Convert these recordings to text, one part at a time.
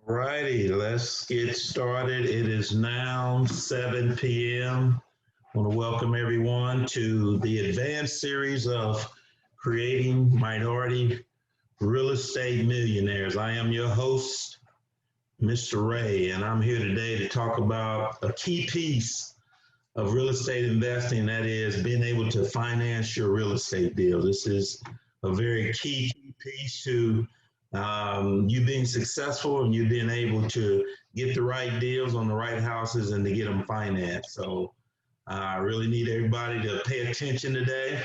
Righty, let's get started. It is now 7 p.m. I want to welcome everyone to the advanced series of Creating Minority Real Estate Millionaires. I am your host, Mr. Ray, and I'm here today to talk about a key piece of real estate investing, that is being able to finance your real estate deal. This is a very key piece to you being successful and you being able to get the right deals on the right houses and to get them financed. So I really need everybody to pay attention today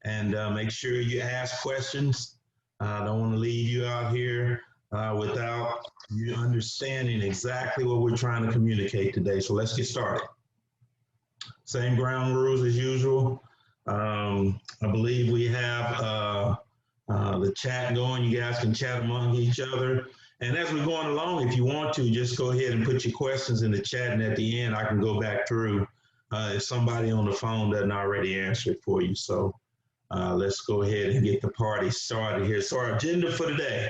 and make sure you ask questions. I don't want to leave you out here without you understanding exactly what we're trying to communicate today. So let's get started. Same ground rules as usual. I believe we have the chat going. You guys can chat among each other. And as we're going along, if you want to, just go ahead and put your questions in the chat. And at the end, I can go back through if somebody on the phone doesn't already answer it for you. So let's go ahead and get the party started here. So our agenda for today,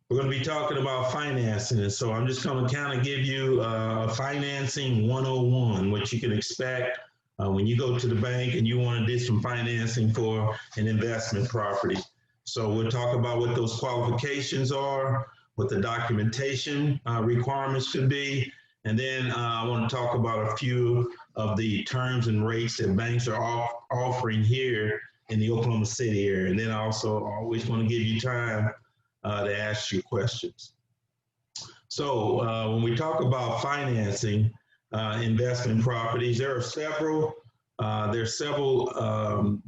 we're going to be talking about financing. And so I'm just going to kind of give you a financing 101, what you can expect when you go to the bank and you want to do some financing for an investment property. So we'll talk about what those qualifications are, what the documentation requirements should be, and then I want to talk about a few of the terms and rates that banks are offering here in the Oklahoma City area. And then I also always want to give you time to ask you questions. So when we talk about financing investment properties, there are several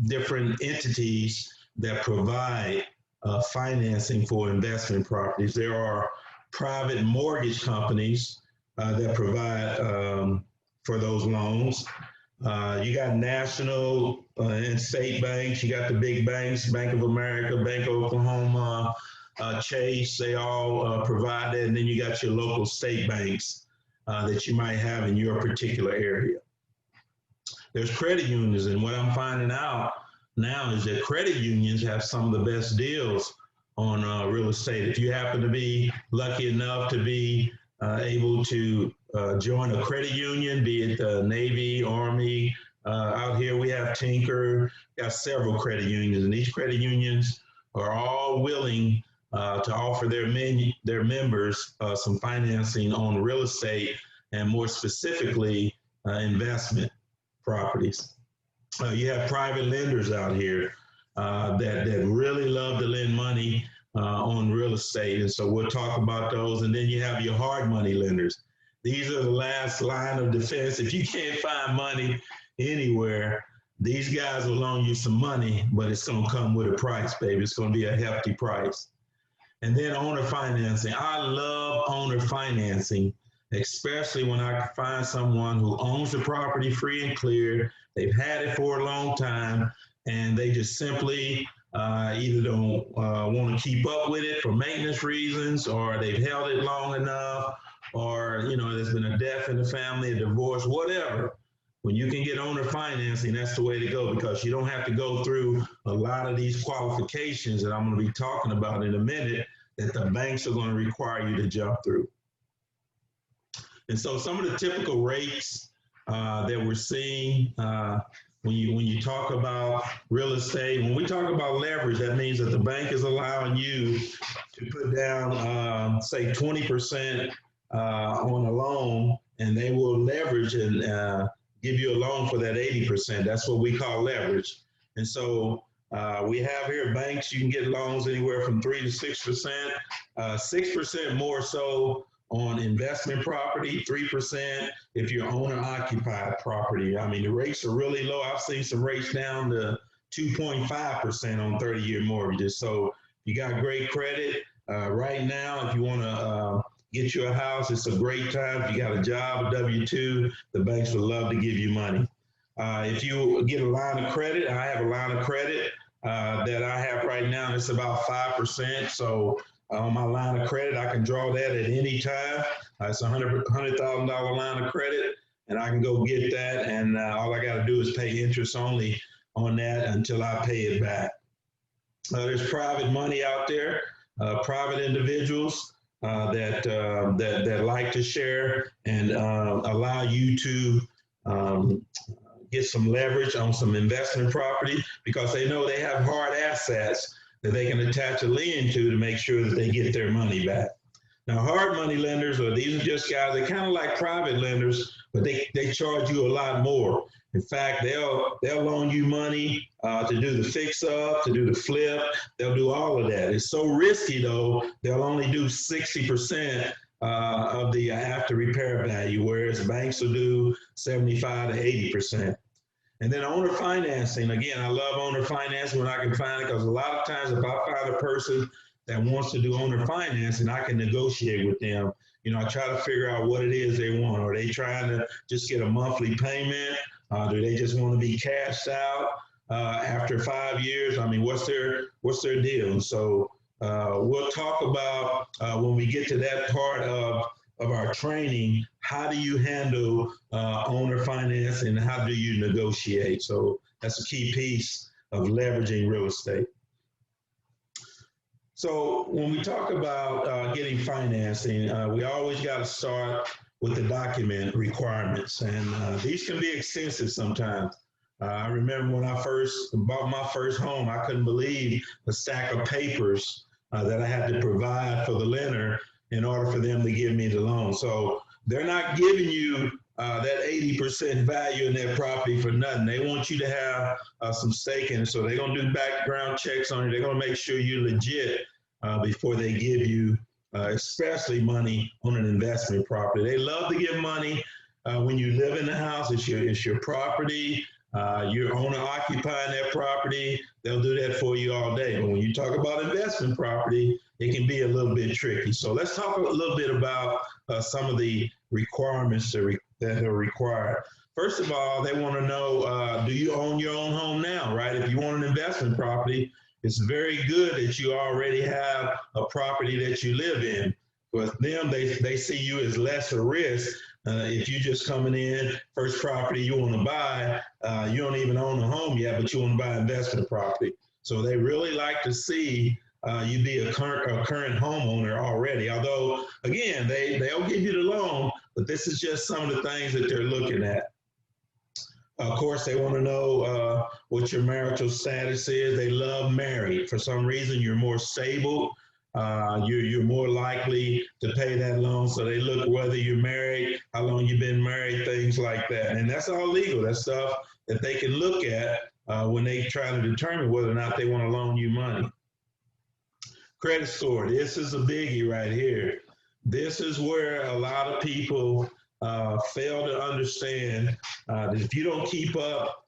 different entities that provide financing for investment properties. There are private mortgage companies that provide for those loans. You got national and state banks. You got the big banks, Bank of America, Bank of Oklahoma, Chase. They all provide that. And then you got your local state banks that you might have in your particular area. There's credit unions, and what I'm finding out now is that credit unions have some of the best deals on real estate. If you happen to be lucky enough to be able to join a credit union, be it the Navy, Army, out here we have Tinker, got several credit unions, and these credit unions are all willing to offer their members some financing on real estate and more specifically investment properties. You have private lenders out here that really love to lend money on real estate. And so we'll talk about those. And then you have your hard money lenders. These are the last line of defense. If you can't find money anywhere, these guys will loan you some money, but it's going to come with a price, baby. It's going to be a hefty price. And then owner financing. I love owner financing, especially when I find someone who owns the property free and clear. They've had it for a long time, and they just simply either don't want to keep up with it for maintenance reasons, or they've held it long enough, or there's been a death in the family, a divorce, whatever. When you can get owner financing, that's the way to go, because you don't have to go through a lot of these qualifications that I'm going to be talking about in a minute that the banks are going to require you to jump through. And so some of the typical rates that we're seeing when you talk about real estate, when we talk about leverage, that means that the bank is allowing you to put down, say, 20% on a loan, and they will leverage and give you a loan for that 80%. That's what we call leverage. And so we have here banks, you can get loans anywhere from 3 to 6%, 6% more so on investment property, 3% if you're owner-occupied property. I mean, the rates are really low. I've seen some rates down to 2.5% on 30-year mortgages. So if you got great credit right now, if you want to get you a house, it's a great time. If you got a job, a W-2, the banks would love to give you money. If you get a line of credit, I have a line of credit that I have right now, it's about 5%. So on my line of credit, I can draw that at any time. It's a $100,000 line of credit, and I can go get that, and all I got to do is pay interest only on that until I pay it back. There's private money out there, private individuals that like to share and allow you to um, get some leverage on some investment property because they know they have hard assets that they can attach a lien to make sure that they get their money back. Now, hard money lenders, or these are just guys that kind of like private lenders, but they charge you a lot more. In fact, they'll loan you money to do the fix up, to do the flip. They'll do all of that. It's so risky though. They'll only do 60% of the after repair value, whereas banks will do 75 to 80%. And then owner financing, again, I love owner financing when I can find it because a lot of times if I find a person that wants to do owner financing, I can negotiate with them. You know, I try to figure out what it is they want. Are they trying to just get a monthly payment? Do they just want to be cashed out after 5 years? I mean, what's their deal? And so we'll talk about when we get to that part of our training, how do you handle owner finance and how do you negotiate? So that's a key piece of leveraging real estate. So when we talk about getting financing, we always got to start with the document requirements, and these can be extensive sometimes. I remember when I first bought my first home, I couldn't believe the stack of papers that I had to provide for the lender in order for them to give me the loan. So they're not giving you that 80% value in their property for nothing. They want you to have some stake in it. So they're going to do background checks on you. They're going to make sure you're legit before they give you, especially money on an investment property. They love to give money when you live in the house. It's your property. You're owner occupying that property. They'll do that for you all day. But when you talk about investment property, it can be a little bit tricky. So let's talk a little bit about some of the requirements that are required. First of all, they want to know, do you own your own home now, right? If you want an investment property, it's very good that you already have a property that you live in. With them, they see you as lesser risk. If you're just coming in, first property you want to buy, you don't even own a home yet, but you want to buy investment property. So they really like to see you be a current homeowner already. Although, again, they'll give you the loan, but this is just some of the things that they're looking at. Of course, they want to know what your marital status is. They love married. For some reason, you're more stable. You're more likely to pay that loan. So they look whether you're married, how long you've been married, things like that. And that's all legal. That's stuff that they can look at when they try to determine whether or not they want to loan you money. Credit score. This is a biggie right here. This is where a lot of people fail to understand that if you don't keep up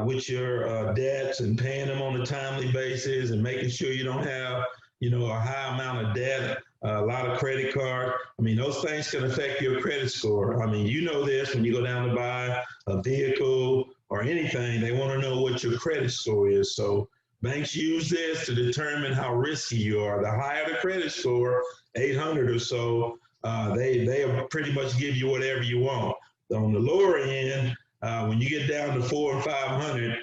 with your debts and paying them on a timely basis and making sure you don't have, a high amount of debt, a lot of credit card. I mean, those things can affect your credit score. I mean, you know this when you go down to buy a vehicle or anything, they want to know what your credit score is. So banks use this to determine how risky you are. The higher the credit score, 800 or so, they'll pretty much give you whatever you want. On the lower end, when you get down to 400 and 500,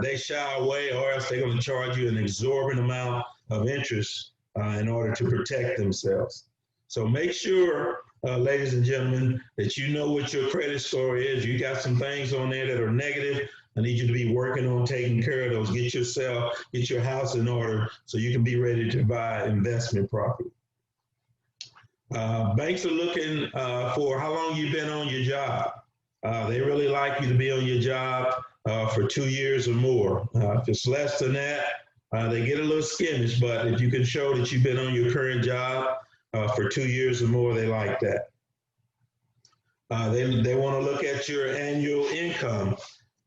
they shy away, or else they're going to charge you an exorbitant amount of interest in order to protect themselves. So make sure, ladies and gentlemen, that you know what your credit score is. You got some things on there that are negative. I need you to be working on taking care of those. Get your house in order so you can be ready to buy investment property. Banks are looking for how long you've been on your job. They really like you to be on your job for 2 years or more. If it's less than that, they get a little skittish, but if you can show that you've been on your current job for 2 years or more, they like that. They want to look at your annual income.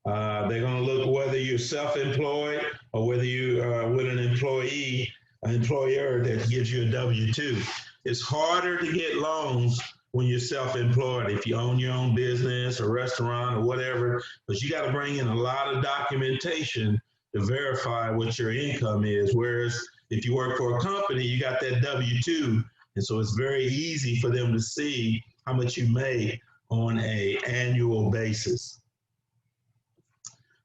They're going to look whether you're self-employed or whether you are with an employer that gives you a W-2. It's harder to get loans when you're self-employed, if you own your own business or restaurant or whatever, but you got to bring in a lot of documentation to verify what your income is. Whereas if you work for a company, you got that W-2. And so it's very easy for them to see how much you make on an annual basis.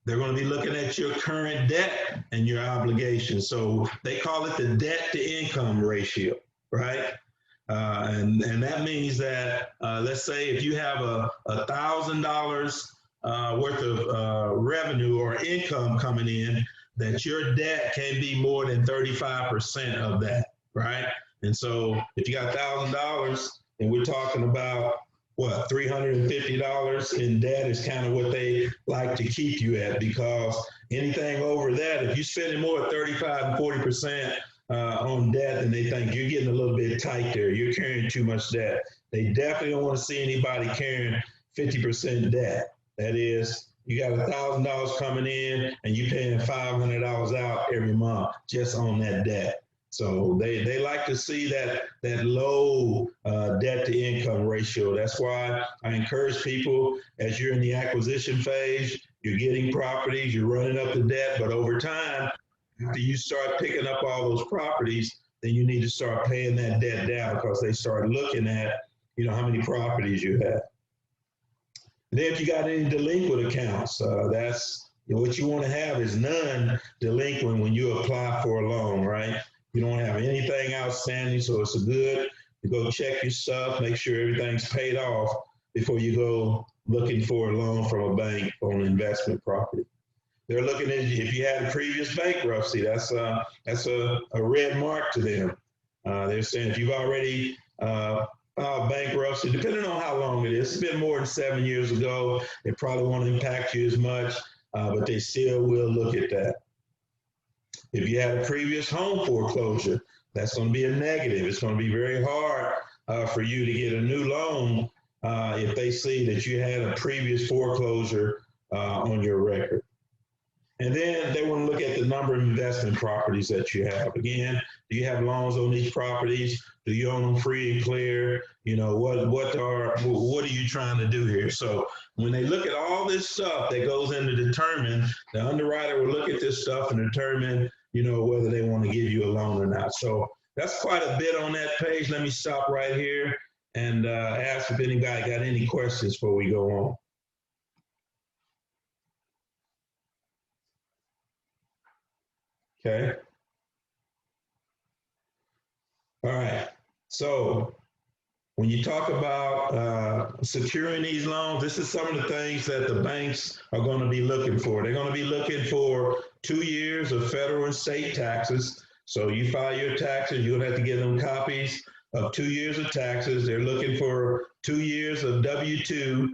They're going to be looking at your current debt and your obligations. So they call it the debt to income ratio, right? And that means that, let's say if you have a $1,000 worth of revenue or income coming in, that your debt can be more than 35% of that, right? And so if you got $1,000 and we're talking about what, $350 in debt is kind of what they like to keep you at, because anything over that, if you're spending more than 35 and 40% on debt, then they think you're getting a little bit tight there. You're carrying too much debt. They definitely don't want to see anybody carrying 50% debt. That is, you got $1,000 coming in and you're paying $500 out every month just on that debt. So they like to see that low debt to income ratio. That's why I encourage people, as you're in the acquisition phase, you're getting properties, you're running up the debt, but over time, after you start picking up all those properties, then you need to start paying that debt down, because they start looking at, how many properties you have. And then if you got any delinquent accounts, that's what you want to have is none delinquent when you apply for a loan, right? You don't have anything outstanding, so it's good to go check your stuff, make sure everything's paid off before you go looking for a loan from a bank on an investment property. They're looking at if you had a previous bankruptcy, that's a red mark to them. They're saying if you've already filed bankruptcy, depending on how long it is, it's been more than 7 years ago, it probably won't impact you as much, but they still will look at that. If you had a previous home foreclosure, that's going to be a negative. It's going to be very hard for you to get a new loan if they see that you had a previous foreclosure on your record. And then they want to look at the number of investment properties that you have. Again, do you have loans on these properties? Do you own them free and clear? What are you trying to do here? So when they look at all this stuff that goes in to determine, the underwriter will look at this stuff and determine, whether they want to give you a loan or not. So that's quite a bit on that page. Let me stop right here and ask if anybody got any questions before we go on. Okay. All right. So when you talk about securing these loans, this is some of the things that the banks are going to be looking for. They're going to be looking for 2 years of federal and state taxes. So you file your taxes, you'll have to give them copies of 2 years of taxes. They're looking for 2 years of W-2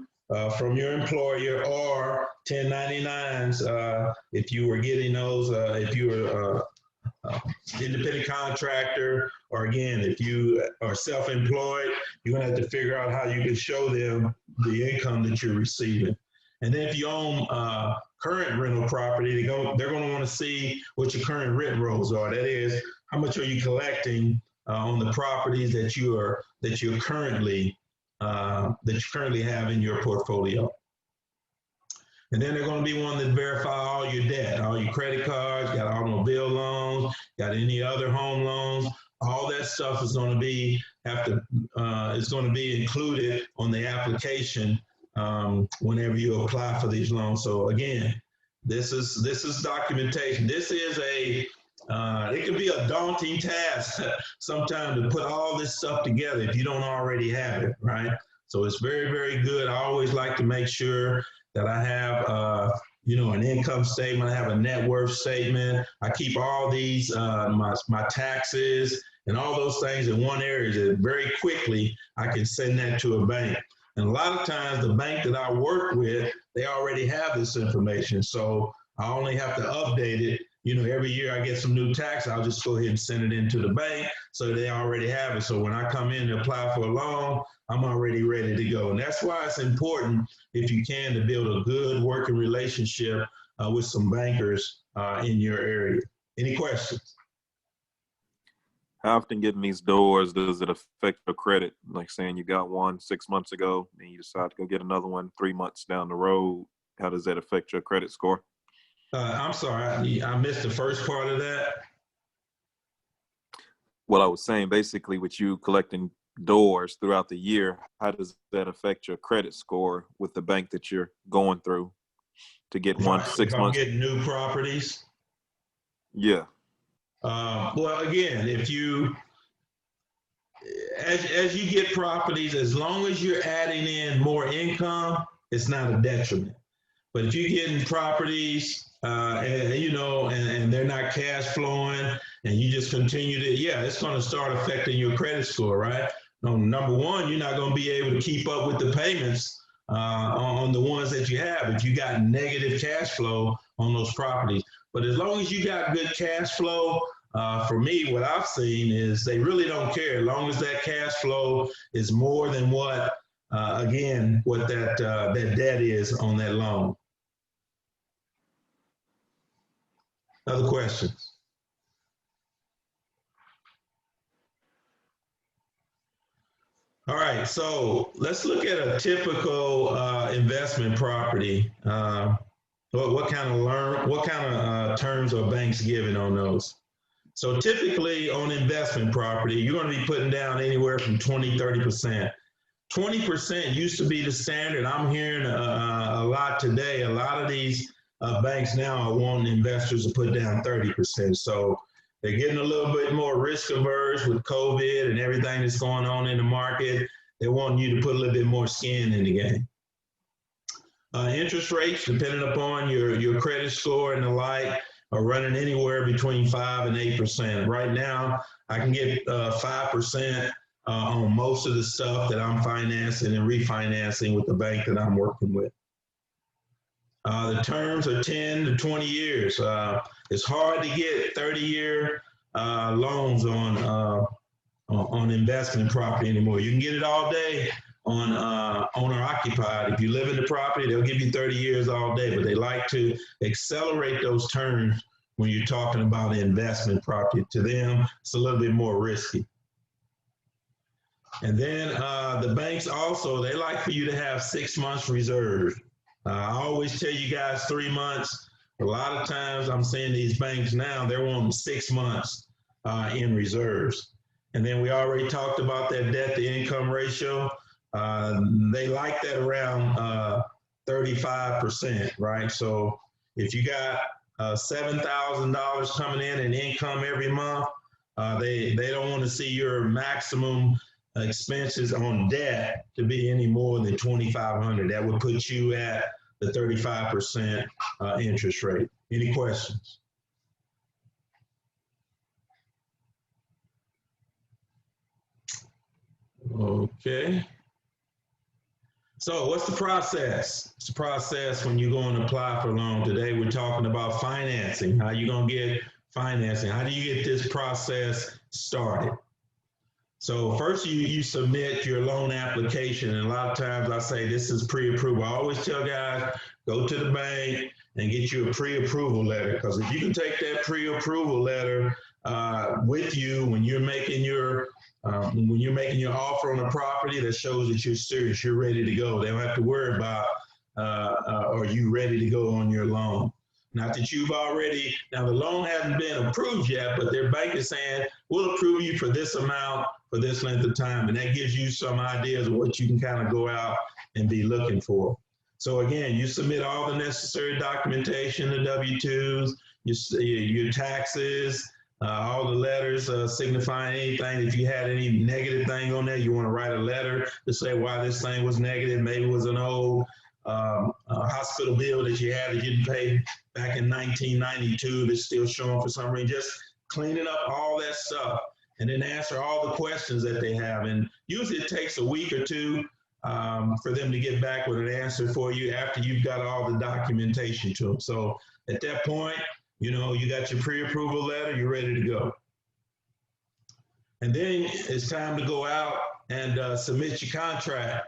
from your employer, or 1099s if you were getting those, if you were independent contractor, or again, if you are self-employed, you're going to have to figure out how you can show them the income that you're receiving. And then if you own current rental property, they're going to want to see what your current rent rolls are. That is, how much are you collecting on the properties that you currently have in your portfolio. And then they're going to be wanting to verify all your debt, all your credit cards, got automobile loans, got any other home loans. All that stuff is going to be included on the application whenever you apply for these loans. So again, this is documentation. This is it can be a daunting task sometimes to put all this stuff together if you don't already have it, right? So it's very, very good. I always like to make sure that I have, an income statement. I have a net worth statement. I keep all these, my taxes and all those things in one area that very quickly I can send that to a bank. And a lot of times the bank that I work with, they already have this information. So I only have to update it. Every year I get some new tax, I'll just go ahead and send it into the bank so they already have it. So when I come in to apply for a loan, I'm already ready to go. And that's why it's important, if you can, to build a good working relationship with some bankers in your area. Any questions? How often getting these doors, does it affect your credit? Like saying you got one 6 months ago and you decide to go get another one 3 months down the road. How does that affect your credit score? I'm sorry, I missed the first part of that. Well, I was saying basically with you collecting doors throughout the year, how does that affect your credit score with the bank that you're going through to get one 6 months? If I'm getting new properties? Yeah. Well, again, as you get properties, as long as you're adding in more income, it's not a detriment. But if you're getting properties, and they're not cash flowing, and you just continue to, it's going to start affecting your credit score, right? Number one, you're not going to be able to keep up with the payments on the ones that you have if you got negative cash flow on those properties. But as long as you got good cash flow, for me, what I've seen is they really don't care as long as that cash flow is more than what that debt is on that loan. Other questions? All right, so let's look at a typical investment property. What kind of terms are banks giving on those? So typically on investment property, you're going to be putting down anywhere from 20, 30%. 20% used to be the standard. I'm hearing a lot today. A lot of these banks now are wanting investors to put down 30%. So they're getting a little bit more risk averse with COVID and everything that's going on in the market. They want you to put a little bit more skin in the game. Interest rates, depending upon your credit score and the like, are running anywhere between 5 and 8%. Right now, I can get 5% on most of the stuff that I'm financing and refinancing with the bank that I'm working with. The terms are 10 to 20 years. It's hard to get 30-year loans on investment property anymore. You can get it all day on owner occupied. If you live in the property, they'll give you 30 years all day, but they like to accelerate those terms when you're talking about investment property. To them, it's a little bit more risky. And then the banks also, they like for you to have 6 months reserve. I always tell you guys 3 months. A lot of times I'm seeing these banks now, they're wanting 6 months in reserves. And then we already talked about that debt to income ratio. They like that around 35%, right? So if you got $7,000 coming in income every month, they don't want to see your maximum expenses on debt to be any more than $2,500. That would put you at the 35% interest rate. Any questions? Okay. So what's the process? It's the process when you go and apply for a loan. Today we're talking about financing. How you gonna get financing? How do you get this process started? So first you submit your loan application, and a lot of times I say this is pre-approval. I always tell guys, go to the bank and get you a pre-approval letter, because if you can take that pre-approval letter with you when you're making your offer on a property, that shows that you're serious, you're ready to go. They don't have to worry about are you ready to go on your loan. Not that you've already, now the loan hasn't been approved yet, but their bank is saying, we'll approve you for this amount for this length of time. And that gives you some ideas of what you can kind of go out and be looking for. So again, you submit all the necessary documentation, the W-2s, your taxes, all the letters signifying anything. If you had any negative thing on there, you want to write a letter to say why this thing was negative. Maybe it was an old hospital bill that you had that you didn't pay back in 1992 that's still showing for some reason. Just cleaning up all that stuff and then answer all the questions that they have. And usually it takes a week or two for them to get back with an answer for you after you've got all the documentation to them. So at that point, you got your pre-approval letter, you're ready to go. And then it's time to go out and submit your contract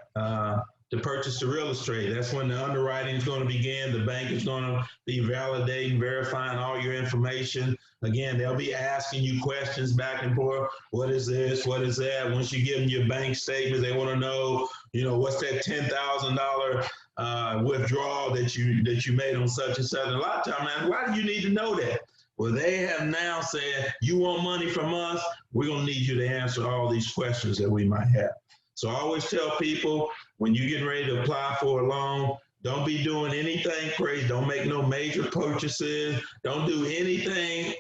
to purchase the real estate. That's when the underwriting is going to begin. The bank is going to be validating, verifying all your information. Again, they'll be asking you questions back and forth. What is this? What is that? Once you give them your bank statement, they want to know, what's that $10,000 withdrawal that you made on such and such. And a lot of times, man, why do you need to know that? Well, they have now said, you want money from us, we're going to need you to answer all these questions that we might have. So I always tell people, when you're getting ready to apply for a loan, don't be doing anything crazy. Don't make no major purchases. Don't do anything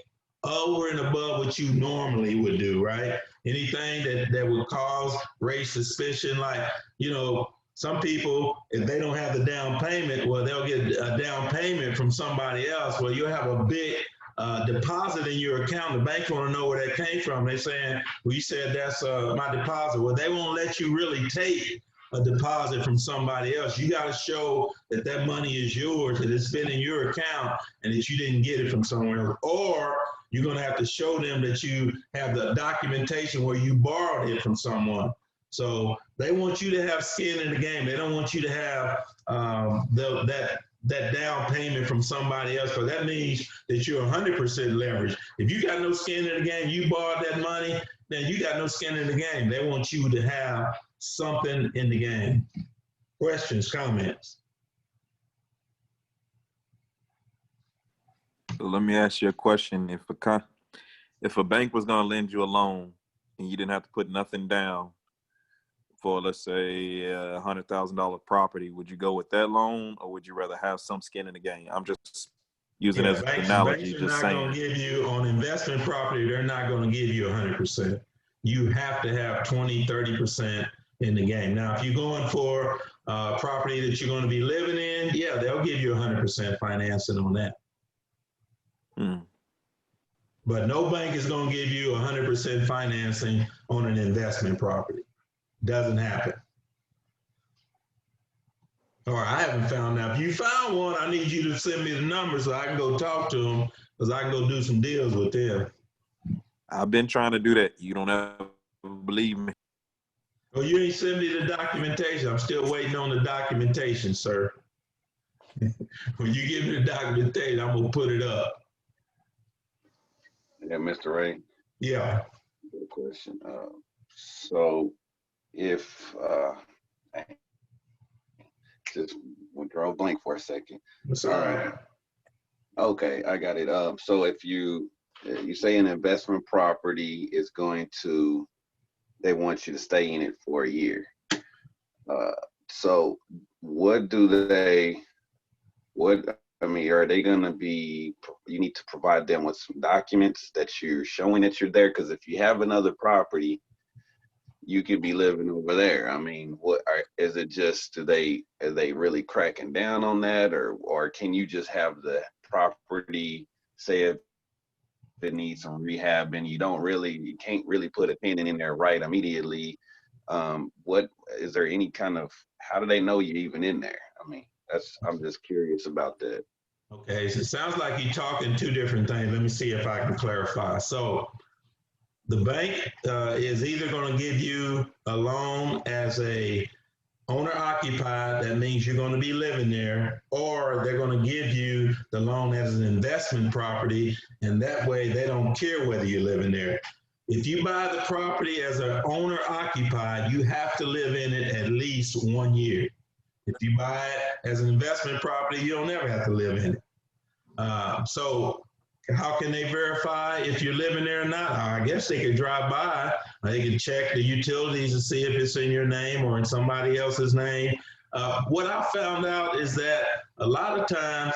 over and above what you normally would do, right? Anything that would cause raise suspicion, like, some people, if they don't have the down payment, well, they'll get a down payment from somebody else. Well, you'll have a big deposit in your account. The banks want to know where that came from. They're saying, well, you said that's my deposit. Well, they won't let you really take a deposit from somebody else. You got to show that that money is yours, that it's been in your account, and that you didn't get it from somewhere else. Or you're going to have to show them that you have the documentation where you borrowed it from someone. So they want you to have skin in the game. They don't want you to have that down payment from somebody else. So that means that you're 100% leveraged. If you got no skin in the game, you borrowed that money, then you got no skin in the game. They want you to have something in the game. Questions, comments? Let me ask you a question. If a bank was going to lend you a loan and you didn't have to put nothing down for, let's say, a $100,000 property, would you go with that loan, or would you rather have some skin in the game? I'm just using as an analogy. Banks are just not saying. going to give you on investment property. They're not going to give you 100%. You have to have 20, 30% in the game. Now, if you're going for property that you're going to be living in, yeah, they'll give you 100% financing on that. But no bank is going to give you 100% financing on an investment property. Doesn't happen. Or I haven't found out. If you found one, I need you to send me the number so I can go talk to them, because I can go do some deals with them. I've been trying to do that. You don't ever believe me. Well, you ain't send me the documentation. I'm still waiting on the documentation, sir. When you give me the documentation, I'm going to put it up. Yeah, Mr. Ray. Yeah. Good question. So if just went draw blank for a second. That's all right. Okay, I got it. So if you say an investment property is they want you to stay in it for a year. So are they going to be, you need to provide them with some documents that you're showing that you're there? Because if you have another property, you could be living over there. I mean, is it just, are they really cracking down on that? Or can you just have the property, say if it needs some rehab and you can't really put a tenant in there right immediately? What is there any kind of, how do they know you're even in there? I mean, I'm just curious about that. Okay, so it sounds like you're talking two different things. Let me see if I can clarify. So the bank is either going to give you a loan as a owner occupied, that means you're going to be living there, or they're going to give you the loan as an investment property, and that way they don't care whether you're living there. If you buy the property as an owner occupied, you have to live in it at least 1 year. If you buy it as an investment property, you don't ever have to live in it. So how can they verify if you're living there or not? I guess they could drive by. They can check the utilities to see if it's in your name or in somebody else's name. What I found out is that a lot of times,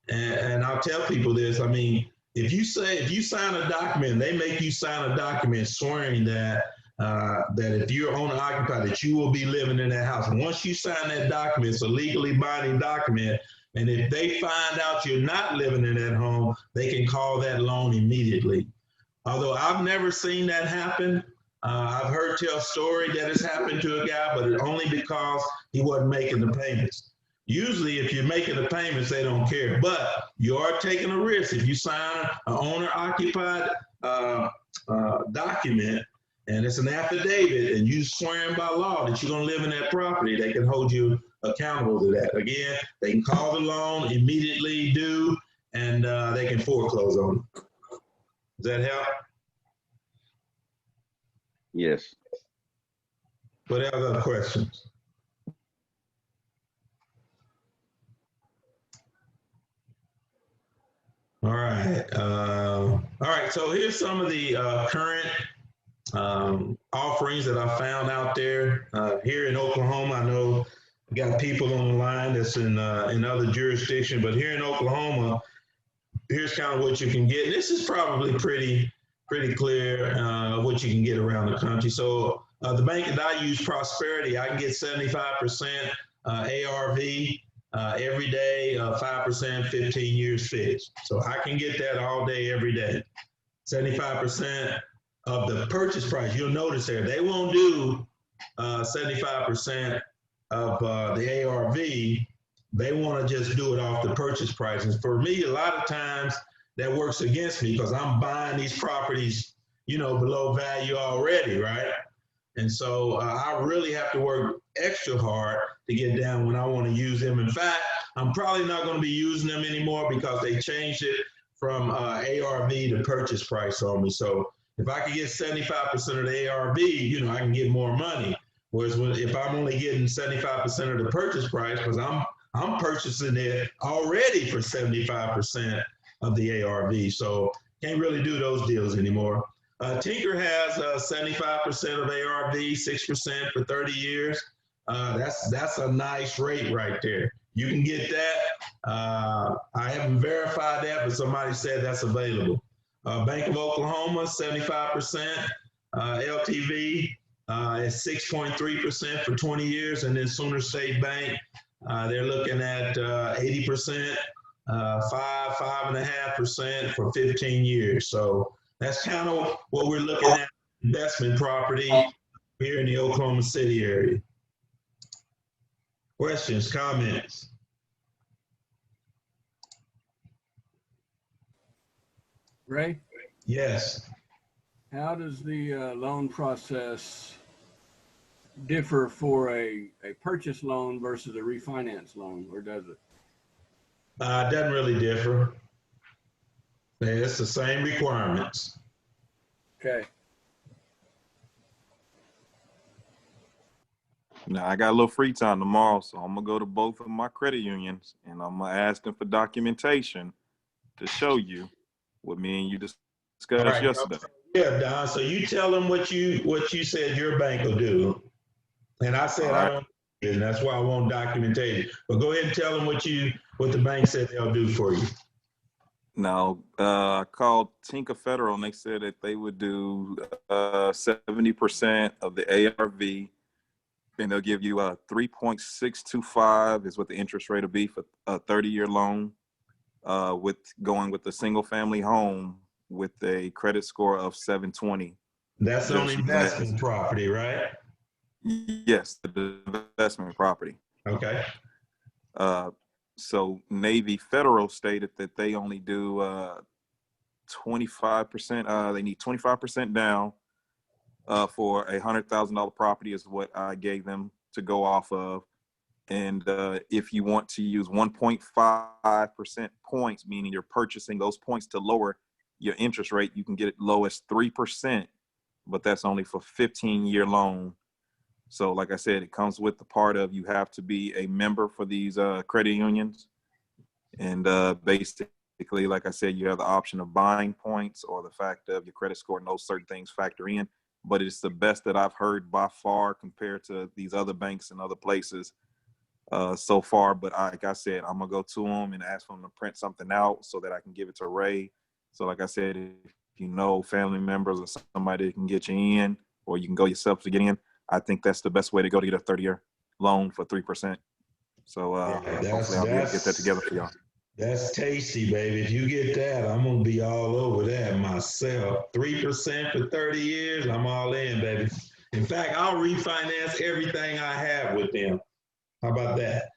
and I'll tell people this, I mean, if you sign a document, they make you sign a document swearing that if you're owner occupied, that you will be living in that house. And once you sign that document, it's a legally binding document. And if they find out you're not living in that home, they can call that loan immediately. Although I've never seen that happen. I've heard tell story that has happened to a guy, but only because he wasn't making the payments. Usually, if you're making the payments, they don't care. But you are taking a risk. If you sign an owner-occupied document, and it's an affidavit, and you swearing by law that you're going to live in that property, they can hold you accountable to that. Again, they can call the loan immediately due, and they can foreclose on it. Does that help? Yes. What other questions? All right. All right. So here's some of the current offerings that I found out there here in Oklahoma. I know we got people on the line that's in other jurisdictions, but here in Oklahoma, here's kind of what you can get. This is probably pretty clear what you can get around the country. So the bank that I use, Prosperity, I can get 75% ARV every day, 5%, 15 years fixed. So I can get that all day, every day. 75% of the purchase price. You'll notice there, they won't do 75% of the ARV. They want to just do it off the purchase price. And for me, a lot of times that works against me because I'm buying these properties, you know, below value already, right? And so I really have to work extra hard to get down when I want to use them. In fact, I'm probably not going to be using them anymore because they changed it from ARV to purchase price on me. So if I could get 75% of the ARV, you know, I can get more money. Whereas if I'm only getting 75% of the purchase price, because I'm purchasing it already for 75% of the ARV. So can't really do those deals anymore. Tinker has 75% of ARV, 6% for 30 years. That's a nice rate right there. You can get that. I haven't verified that, but somebody said that's available. Bank of Oklahoma, 75% LTV is 6.3% for 20 years. And then Sooner State Bank, they're looking at 80%, 5.5% for 15 years. So that's kind of what we're looking at, investment property here in the Oklahoma City area. Questions, comments? Ray? Yes. How does the loan process differ for a purchase loan versus a refinance loan, or does it? It doesn't really differ. It's the same requirements. Okay. Now I got a little free time tomorrow, so I'm gonna go to both of my credit unions and I'm gonna ask them for documentation to show you what me and you discussed yesterday. Yeah, Don. So you tell them what you said your bank will do, and I said I don't, and that's why I want documentation. But go ahead and tell them what the bank said they'll do for you. Now, I called Tinker Federal and they said that they would do 70% of the ARV, and they'll give you 3.625 is what the interest rate will be for a 30-year loan, with going with a single family home with a credit score of 720. That's on investment property, right? Yes, the investment property. Okay. So Navy Federal stated that they only do 25%. They need 25% down for a $100,000 property is what I gave them to go off of. And if you want to use 1.5% points, meaning you're purchasing those points to lower your interest rate, you can get it low as 3%, but that's only for 15-year loan. So like I said, it comes with the part of you have to be a member for these credit unions. And basically, like I said, you have the option of buying points or the fact of your credit score and those certain things factor in. But it's the best that I've heard by far compared to these other banks and other places so far. But like I said, I'm going to go to them and ask them to print something out so that I can give it to Ray. So like I said, if you know family members or somebody that can get you in, or you can go yourself to get in, I think that's the best way to go to get a 30-year loan for 3%. So hopefully I'll be able to get that together for y'all. That's tasty, baby. If you get that, I'm going to be all over that myself. 3% for 30 years, I'm all in, baby. In fact, I'll refinance everything I have with them. How about that?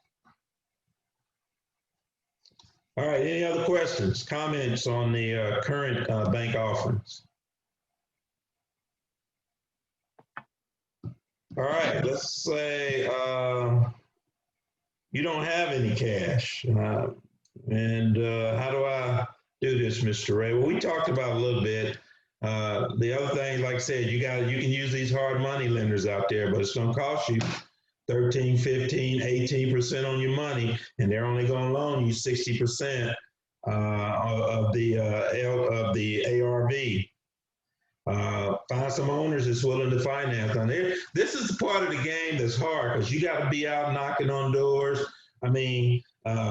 All right, any other questions, comments on the current bank offerings? All right, let's say you don't have any cash. And how do I do this, Mr. Ray? Well, we talked about a little bit. The other thing, like I said, you can use these hard money lenders out there, but it's going to cost you 13, 15, 18% on your money, and they're only going to loan you 60% of the ARV. Find some owners that's willing to finance on there. This is the part of the game that's hard because you got to be out knocking on doors. I mean,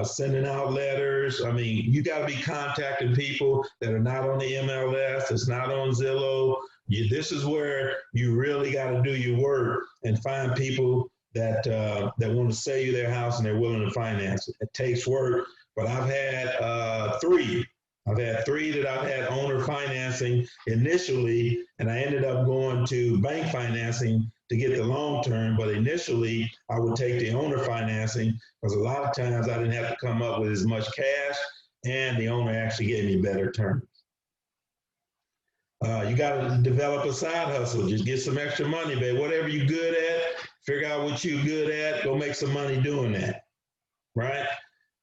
sending out letters. I mean, you got to be contacting people that are not on the MLS, that's not on Zillow. This is where you really got to do your work and find people that want to sell you their house and they're willing to finance it. It takes work, but I've had three. I've had three that I've had owner financing initially, and I ended up going to bank financing to get the long term. But initially, I would take the owner financing because a lot of times I didn't have to come up with as much cash, and the owner actually gave me better terms. You got to develop a side hustle. Just get some extra money, babe. Whatever you're good at, figure out what you're good at, go make some money doing that, right?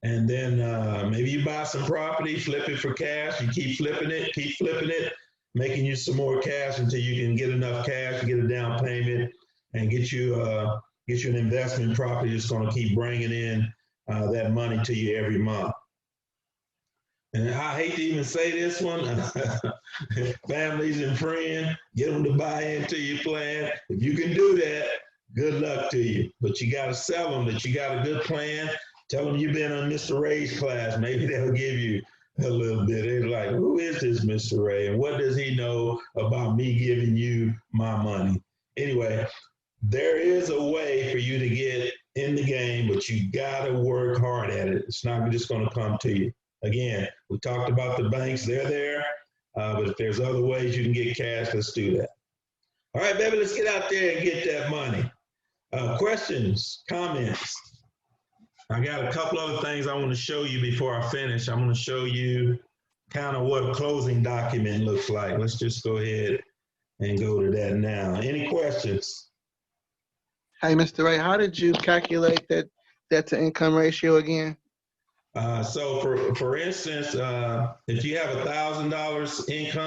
And then maybe you buy some property, flip it for cash. You keep flipping it, making you some more cash until you can get enough cash to get a down payment and get you an investment property that's going to keep bringing in that money to you every month. And I hate to even say this one, families and friends, get them to buy into your plan. If you can do that, good luck to you. But you got to sell them that you got a good plan. Tell them you've been on Mr. Ray's class. Maybe they'll give you a little bit. They're like, who is this Mr. Ray? And what does he know about me giving you my money? Anyway, there is a way for you to get in the game, but you got to work hard at it. It's not just going to come to you. Again, we talked about the banks. They're there. But if there's other ways you can get cash, let's do that. All right, baby, let's get out there and get that money. Questions, comments? I got a couple other things I want to show you before I finish. I'm going to show you kind of what a closing document looks like. Let's just go ahead and go to that now. Any questions? Hey, Mr. Ray, how did you calculate that debt to income ratio again? So for instance, if you have $1,000 income,